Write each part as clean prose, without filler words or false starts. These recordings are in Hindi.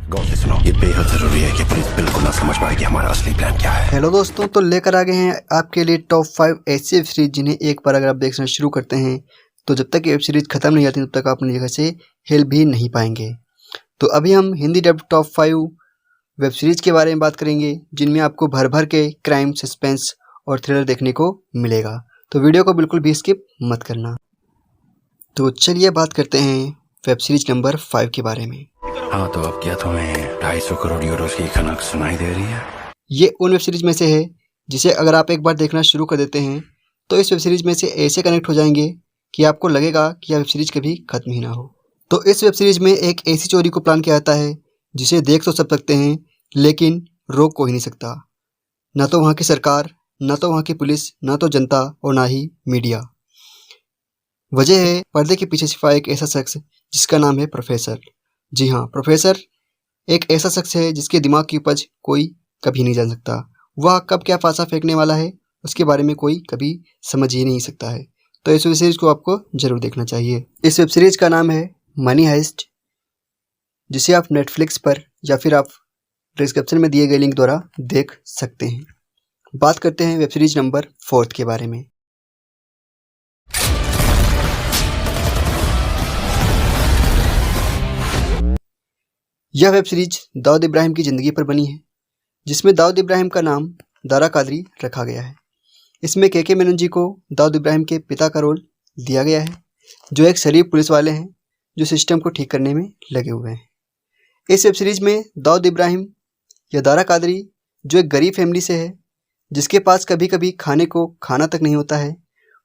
गौर से सुनो, ये बेहद जरूरी है कि पुलिस बिल्कुल ना समझ पाए कि हमारा असली प्लान क्या है। हेलो दोस्तों, तो लेकर आ गए हैं आपके लिए टॉप 5 ऐसी वेब सीरीज जिन्हें एक बार अगर आप देखना शुरू करते हैं तो जब तक ये वेब सीरीज खत्म नहीं आती तब तक आप अपनी जगह से हिल भी नहीं पाएंगे। तो अभी हम Hindi dub top 5 web series के बारे में बात करेंगे जिनमें आपको भर भर के क्राइम, सस्पेंस और थ्रिलर देखने को मिलेगा। तो वीडियो को बिल्कुल भी स्किप मत करना। तो चलिए बात करते हैं वेब सीरीज नंबर 5 के बारे में। हाँ, तो अब क्या तुम्हें 250 करोड़ यूरो की खनक सुनाई दे रही है? ये उन वेब सीरीज में से है जिसे अगर आप एक बार देखना शुरू कर देते हैं तो इस वेब सीरीज में से ऐसे कनेक्ट हो जाएंगे कि आपको लगेगा कि यह वेब सीरीज कभी खत्म ही ना हो। तो इस वेब सीरीज में एक ऐसी चोरी को प्लान किया जाता है जिसे देख तो सब सकते हैं लेकिन रोक को ही नहीं सकता। ना तो वहाँ की सरकार, ना तो वहाँ की पुलिस, ना तो जनता और ना ही मीडिया। वजह है पर्दे के पीछे छिपा एक ऐसा शख्स जिसका नाम है प्रोफेसर। जी हाँ, प्रोफेसर एक ऐसा शख्स है जिसके दिमाग की उपज कोई कभी नहीं जान सकता। वह कब क्या फांसा फेंकने वाला है उसके बारे में कोई कभी समझ ही नहीं सकता है। तो इस वेब सीरीज को आपको जरूर देखना चाहिए। इस वेब सीरीज का नाम है मनी हाइस्ट, जिसे आप नेटफ्लिक्स पर या फिर आप डिस्क्रिप्शन में दिए गए लिंक द्वारा देख सकते हैं। बात करते हैं वेब सीरीज नंबर 4 के बारे में। यह वेब सीरीज दाऊद इब्राहिम की ज़िंदगी पर बनी है, जिसमें दाऊद इब्राहिम का नाम दारा कादरी रखा गया है। इसमें के मेनन जी को दाऊद इब्राहिम के पिता का रोल दिया गया है, जो एक शरीफ पुलिस वाले हैं जो सिस्टम को ठीक करने में लगे हुए हैं। इस वेब सीरीज में दाऊद इब्राहिम या दारा कादरी, जो एक गरीब फैमिली से है, जिसके पास कभी कभी खाने को खाना तक नहीं होता है,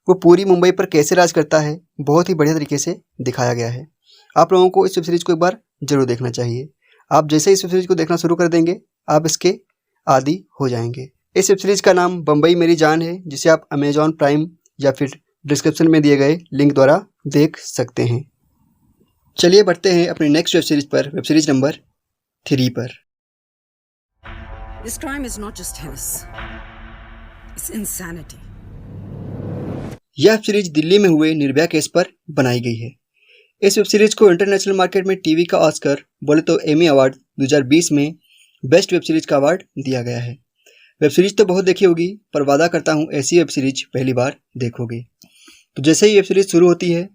वो पूरी मुंबई पर कैसे राज करता है, बहुत ही बढ़िया तरीके से दिखाया गया है। आप लोगों को इस वेब सीरीज को एक बार जरूर देखना चाहिए। आप जैसे ही इस वेब सीरीज को देखना शुरू कर देंगे आप इसके आदी हो जाएंगे। इस वेब सीरीज का नाम बम्बई मेरी जान है, जिसे आप अमेजॉन प्राइम या फिर डिस्क्रिप्शन में दिए गए लिंक द्वारा देख सकते हैं। चलिए बढ़ते हैं अपनी नेक्स्ट वेब सीरीज पर, वेब सीरीज नंबर 3 पर। This crime is not just heinous. It's insanity. यह वेब सीरीज दिल्ली में हुए निर्भया केस पर बनाई गई है। इस वेब सीरीज को इंटरनेशनल मार्केट में टीवी का ऑस्कर, बोले तो एमी अवार्ड 2020 में बेस्ट वेब सीरीज का अवार्ड दिया गया है। वेब सीरीज तो बहुत देखी होगी, पर वादा करता हूँ ऐसी वेब सीरीज पहली बार देखोगे। तो जैसे ही वेब सीरीज शुरू होती है,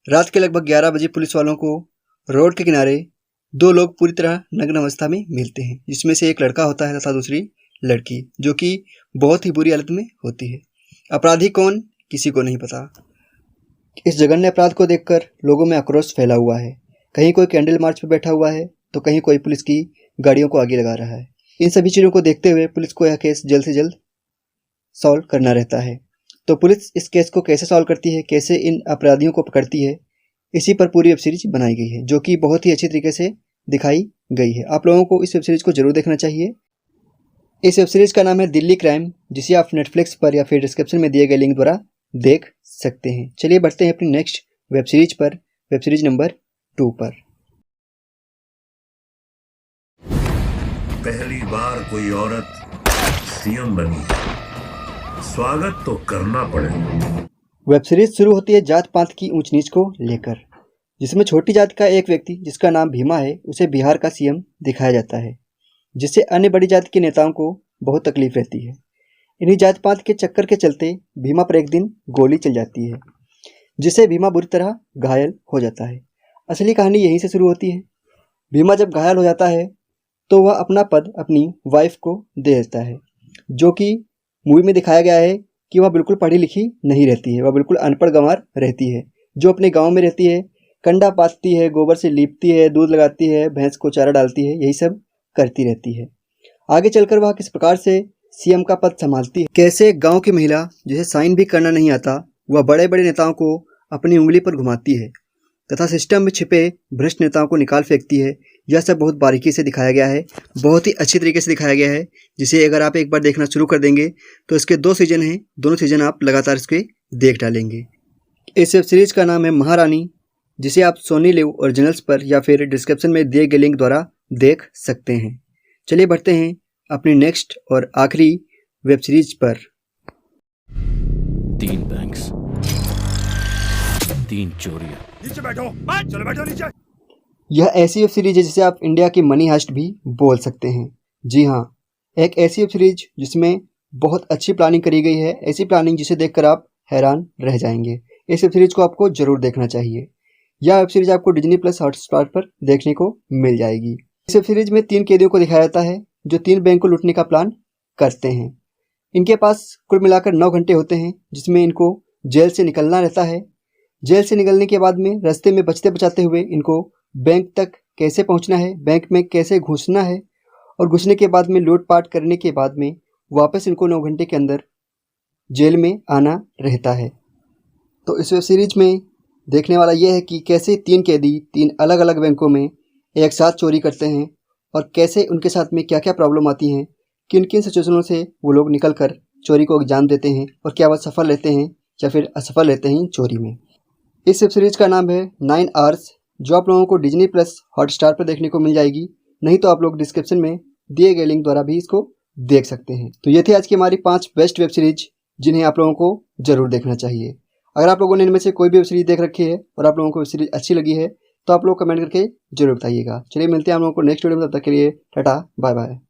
रात के लगभग 11 बजे पुलिस वालों को रोड के किनारे 2 लोग पूरी तरह नग्न अवस्था में मिलते हैं, जिसमें से एक लड़का होता है तथा दूसरी लड़की, जो कि बहुत ही बुरी हालत में होती है। अपराधी कौन, किसी को नहीं पता। इस जघन्य अपराध को देखकर लोगों में आक्रोश फैला हुआ है। कहीं कोई कैंडल मार्च पर बैठा हुआ है तो कहीं कोई पुलिस की गाड़ियों को आगे लगा रहा है। इन सभी चीज़ों को देखते हुए पुलिस को यह केस जल्द से जल्द सॉल्व करना रहता है। तो पुलिस इस केस को कैसे सॉल्व करती है, कैसे इन अपराधियों को पकड़ती है, इसी पर पूरी वेब सीरीज बनाई गई है, जो कि बहुत ही अच्छी तरीके से दिखाई गई है। आप लोगों को इस वेब सीरीज को जरूर देखना चाहिए। इस वेब सीरीज का नाम है दिल्ली क्राइम, जिसे आप नेटफ्लिक्स पर या फिर डिस्क्रिप्शन में दिए गए लिंक द्वारा देख सकते हैं। चलिए बढ़ते हैं अपनी नेक्स्ट वेब सीरीज पर, वेब सीरीज नंबर 2 पर। पहली बार कोई औरत सीएम बनी, स्वागत तो करना पड़ेगा। वेब सीरीज शुरू होती है जात पात की ऊंच नीच को लेकर, जिसमें छोटी जात का एक व्यक्ति जिसका नाम भीमा है उसे बिहार का सीएम दिखाया जाता है, जिससे अन्य बड़ी जात के नेताओं को बहुत तकलीफ रहती है। इन्हीं जात पात के चक्कर के चलते भीमा पर एक दिन गोली चल जाती है, जिससे भीमा बुरी तरह घायल हो जाता है। असली कहानी यहीं से शुरू होती है। भीमा जब घायल हो जाता है तो वह अपना पद अपनी वाइफ को दे देता है, जो कि मूवी में दिखाया गया है कि वह बिल्कुल पढ़ी लिखी नहीं रहती है, वह बिल्कुल अनपढ़ गंवार रहती है, जो अपने गाँव में रहती है, कंडा पाथती है, गोबर से लीपती है, दूध लगाती है, भैंस को चारा डालती है, यही सब करती रहती है। आगे चलकर वह किस प्रकार से सीएम का पद संभालती है, कैसे गांव की महिला जिसे साइन भी करना नहीं आता वह बड़े बड़े नेताओं को अपनी उंगली पर घुमाती है तथा सिस्टम में छिपे भ्रष्ट नेताओं को निकाल फेंकती है। यह सब बहुत बारीकी से दिखाया गया है, बहुत ही अच्छी तरीके से दिखाया गया है, जिसे अगर आप एक बार देखना शुरू कर देंगे तो इसके 2 सीजन हैं, दोनों सीजन आप लगातार इसके देख डालेंगे। इस वेब सीरीज का नाम है महारानी, जिसे आप सोनी लिव ओरिजिनल्स पर या फिर डिस्क्रिप्शन में दिए गए लिंक द्वारा देख सकते हैं। चलिए बढ़ते हैं अपनी नेक्स्ट और आखिरी वेब सीरीज पर। 3 बैंक्स, 3 चोरियां। नीचे बैठो, चलो बैठो नीचे। यह ऐसी वेब सीरीज है जिसे आप इंडिया की मनी हाइस्ट भी बोल सकते हैं। जी हाँ, एक ऐसी वेब सीरीज जिसमें बहुत अच्छी प्लानिंग करी गई है, ऐसी प्लानिंग जिसे देखकर आप हैरान रह जाएंगे। इस वेब सीरीज को आपको जरूर देखना चाहिए। यह वेब सीरीज आपको डिज्नी प्लस हॉटस्टार पर देखने को मिल जाएगी। इस वेब सीरीज में 3 कैदियों को दिखाया जाता है जो 3 बैंक को लूटने का प्लान करते हैं। इनके पास कुल मिलाकर 9 घंटे होते हैं जिसमें इनको जेल से निकलना रहता है। जेल से निकलने के बाद में रास्ते में बचते बचाते हुए इनको बैंक तक कैसे पहुंचना है, बैंक में कैसे घुसना है और घुसने के बाद में लूटपाट करने के बाद में वापस इनको 9 घंटे के अंदर जेल में आना रहता है। तो इस वेब सीरीज में देखने वाला यह है कि कैसे 3 कैदी 3 अलग अलग बैंकों में एक साथ चोरी करते हैं और कैसे उनके साथ में क्या क्या प्रॉब्लम आती हैं, किन किन सिचुएशनों से वो लोग निकल कर चोरी को अंजाम देते हैं और क्या वह सफल रहते हैं या फिर असफल रहते हैं चोरी में। इस वेब सीरीज का नाम है 9 आवर्स, जो आप लोगों को डिज्नी प्लस हॉटस्टार पर देखने को मिल जाएगी। नहीं तो आप लोग डिस्क्रिप्शन में दिए गए लिंक द्वारा भी इसको देख सकते हैं। तो ये थी आज की हमारी 5 बेस्ट वेब सीरीज जिन्हें आप लोगों को जरूर देखना चाहिए। अगर आप लोगों ने इनमें से कोई भी वेब सीरीज देख रखी है और आप लोगों को वेब सीरीज अच्छी लगी है तो आप लोग कमेंट करके जरूर बताइएगा। चलिए मिलते हैं आप लोगों को नेक्स्ट वीडियो में, तब तक के लिए टाटा बाय बाय।